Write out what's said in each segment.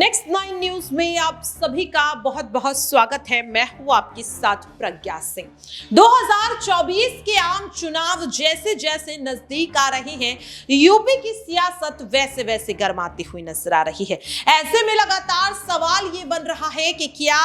Next 9 news में आप सभी का बहुत बहुत स्वागत है। मैं हूं आपके साथ प्रज्ञा सिंह। 2024 के आम चुनाव जैसे जैसे नजदीक आ रहे हैं, यूपी की सियासत वैसे वैसे गर्माती हुई नजर आ रही है। ऐसे में लगातार सवाल ये बन रहा है कि क्या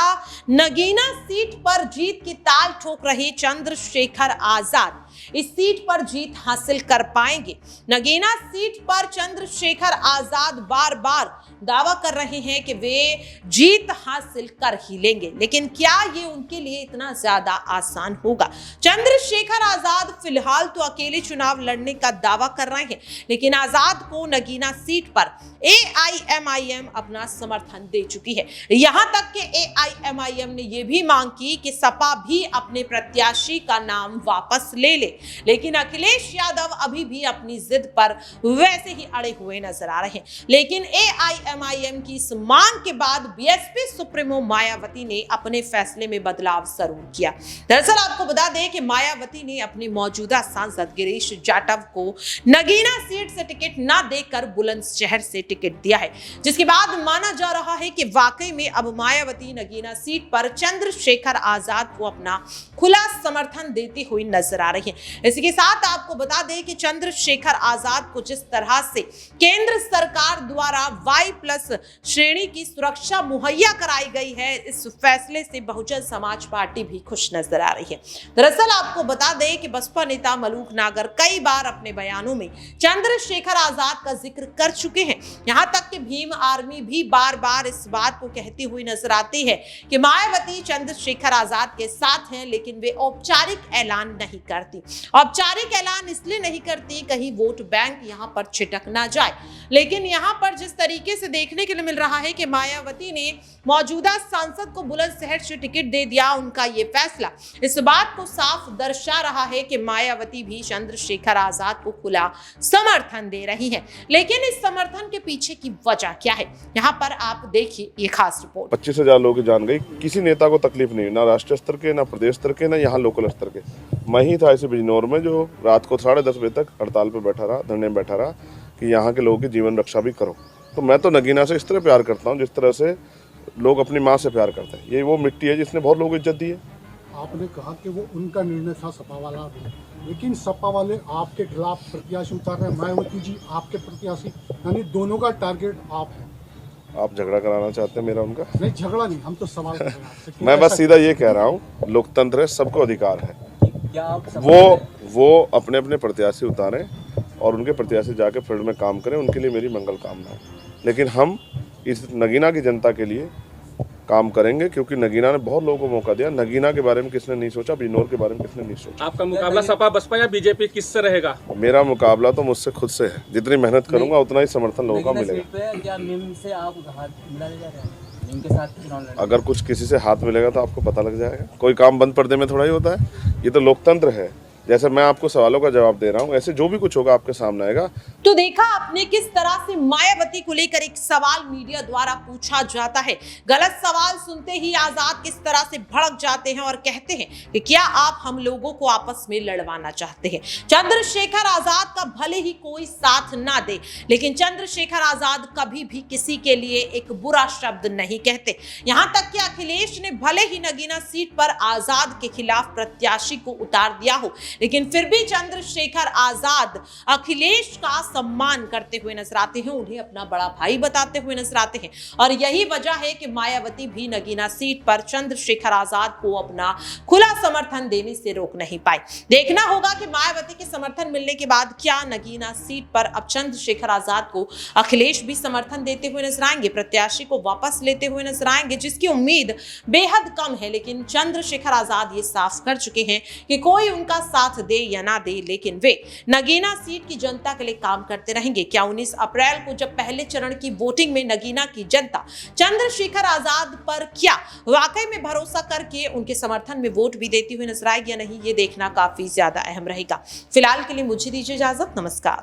नगीना सीट पर जीत की ताल ठोक रहे चंद्रशेखर आजाद इस सीट पर जीत हासिल कर पाएंगे। नगीना सीट पर चंद्रशेखर आजाद बार बार दावा कर रहे हैं कि वे जीत हासिल कर ही लेंगे, लेकिन क्या ये उनके लिए इतना ज्यादा आसान होगा? चंद्रशेखर आजाद फिलहाल तो अकेले चुनाव लड़ने का दावा कर रहे हैं, लेकिन आजाद को नगीना सीट पर AIMIM अपना समर्थन दे चुकी है। यहां तक कि AIMIM ने यह भी मांग की कि सपा भी अपने प्रत्याशी का नाम वापस ले ले, लेकिन अखिलेश यादव अभी भी अपनी जिद पर वैसे ही अड़े हुए नजर आ रहे हैं। लेकिन AIMIM की इस मांग के बाद BSP सुप्रीमो मायावती ने अपने फैसले में बदलाव जरूर किया। दरअसल आपको बता दें कि मायावती ने अपने मौजूदा सांसद गिरीश जाटव को नगीना सीट से टिकट न देकर बुलंदशहर से टिकट दिया है, जिसके बाद माना जा रहा है कि वाकई में अब मायावती नगीना सीट पर चंद्रशेखर आजाद को अपना खुला समर्थन देती हुई नजर आ रही है। इसी के साथ आपको बता दें कि चंद्रशेखर आजाद को जिस तरह से केंद्र सरकार द्वारा Y+ श्रेणी की सुरक्षा मुहैया कराई गई है, इस फैसले से बहुजन समाज पार्टी भी खुश नजर आ रही है। दरअसल आपको बता दें कि बसपा नेता मलूक नागर कई बार अपने बयानों में चंद्रशेखर आजाद का जिक्र कर चुके हैं। यहां तक कि भीम आर्मी भी बार बार इस बात को कहती हुई नजर आती है कि मायावती चंद्रशेखर आजाद के साथ हैं, लेकिन वे औपचारिक ऐलान नहीं करती। औपचारिक ऐलान इसलिए नहीं करती कहीं वोट बैंक यहां पर छिटक ना जाए, लेकिन यहां पर जिस तरीके से देखने के लिए मिल रहा है कि मायावती ने मौजूदा सांसद को बुलंदशहर से टिकट दे दिया, उनका ये फैसला इस बात को साफ दर्शा रहा है कि मायावती भी चंद्रशेखर आजाद को खुला समर्थन दे रही है। लेकिन इस समर्थन के पीछे की वजह क्या है, यहाँ पर आप देखिए ये खास रिपोर्ट। 25,000 लोगों की जान गई, किसी नेता को तकलीफ नहीं, ना राष्ट्रीय स्तर के, ना प्रदेश स्तर के, ना यहाँ लोकल स्तर के। मैं ही था इसे बिजनौर में जो रात को 10:30 बजे तक हड़ताल पे बैठा रहा, धरने में बैठा रहा कि यहाँ के लोगों की जीवन रक्षा भी करो। तो मैं तो नगीना से इस तरह प्यार करता हूँ जिस तरह से लोग अपनी माँ से प्यार करते हैं। ये वो मिट्टी है जिसने बहुत लोगों को इज्जत दी है। आपने कहा कि वो उनका निर्णय था सपा वाला, लेकिन सपा वाले आपके खिलाफ प्रत्याशी उतार रहे हैं। मायावती जी आपके प्रत्याशी, यानी दोनों का टारगेट आप हैं। आप झगड़ा कराना चाहते हैं मेरा उनका? नहीं, झगड़ा नहीं, हम तो सवाल कर रहे हैं आपसे। मैं बस सीधा ये कह रहा हूँ, लोकतंत्र है, सबको अधिकार है। वो अपने अपने प्रत्याशी उतारें और उनके प्रत्याशी जाके फील्ड में काम करें, उनके लिए मेरी मंगल कामना है। लेकिन हम इस नगीना की जनता के लिए काम करेंगे, क्योंकि नगीना ने बहुत लोगों को मौका दिया। नगीना के बारे में किसने नहीं सोचा, बिजनौर के बारे में किसने नहीं सोचा। आपका मुकाबला सपा बसपा या बीजेपी किससे रहेगा? मेरा मुकाबला तो मुझसे खुद से है। जितनी मेहनत करूंगा उतना ही समर्थन लोगों का मिलेगा। अगर कुछ किसी से हाथ मिलेगा तो आपको पता लग जाएगा। कोई काम बंद पर्दे में थोड़ा ही होता है, ये तो लोकतंत्र है। जैसे मैं आपको सवालों का जवाब दे रहा हूं, ऐसे जो भी कुछ होगा आपके सामने आएगा। तो देखा आपने किस तरह से मायावती को लेकर एक सवाल मीडिया द्वारा पूछा जाता है। गलत सवाल सुनते ही आजाद किस तरह से भड़क जाते हैं और कहते हैं कि क्या आप हम लोगों को आपस में लड़वाना चाहते हैं। चंद्रशेखर आजाद का भले ही कोई साथ ना दे, लेकिन चंद्रशेखर आजाद कभी भी किसी के लिए एक बुरा शब्द नहीं कहते। यहां तक कि अखिलेश ने भले ही नगीना सीट पर आजाद के खिलाफ प्रत्याशी को उतार दिया हो, लेकिन फिर भी चंद्रशेखर आजाद अखिलेश का सम्मान करते हुए नजर आते हैं, उन्हें अपना बड़ा भाई बताते हुए नजर आते हैं। और यही वजह है कि मायावती भी नगीना सीट पर चंद्रशेखर आजाद को अपना खुला समर्थन देने से रोक नहीं पाए। देखना होगा कि मायावती के समर्थन मिलने के बाद क्या नगीना सीट पर अब चंद्रशेखर आजाद को अखिलेश भी समर्थन देते हुए नजर आएंगे, प्रत्याशी को वापस लेते हुए नजर आएंगे, जिसकी उम्मीद बेहद कम है। लेकिन चंद्रशेखर आजाद ये साफ कर चुके हैं कि कोई उनका साथ दे या ना दे, लेकिन वे नगीना सीट की जनता के लिए काम करते रहेंगे। क्या 19 अप्रैल को जब पहले चरण की वोटिंग में नगीना की जनता चंद्रशेखर आजाद पर क्या वाकई में भरोसा करके उनके समर्थन में वोट भी देती हुई नजर आएगी या नहीं, ये देखना काफी ज्यादा अहम रहेगा। फिलहाल के लिए मुझे दीजिए इजाजत। नमस्कार।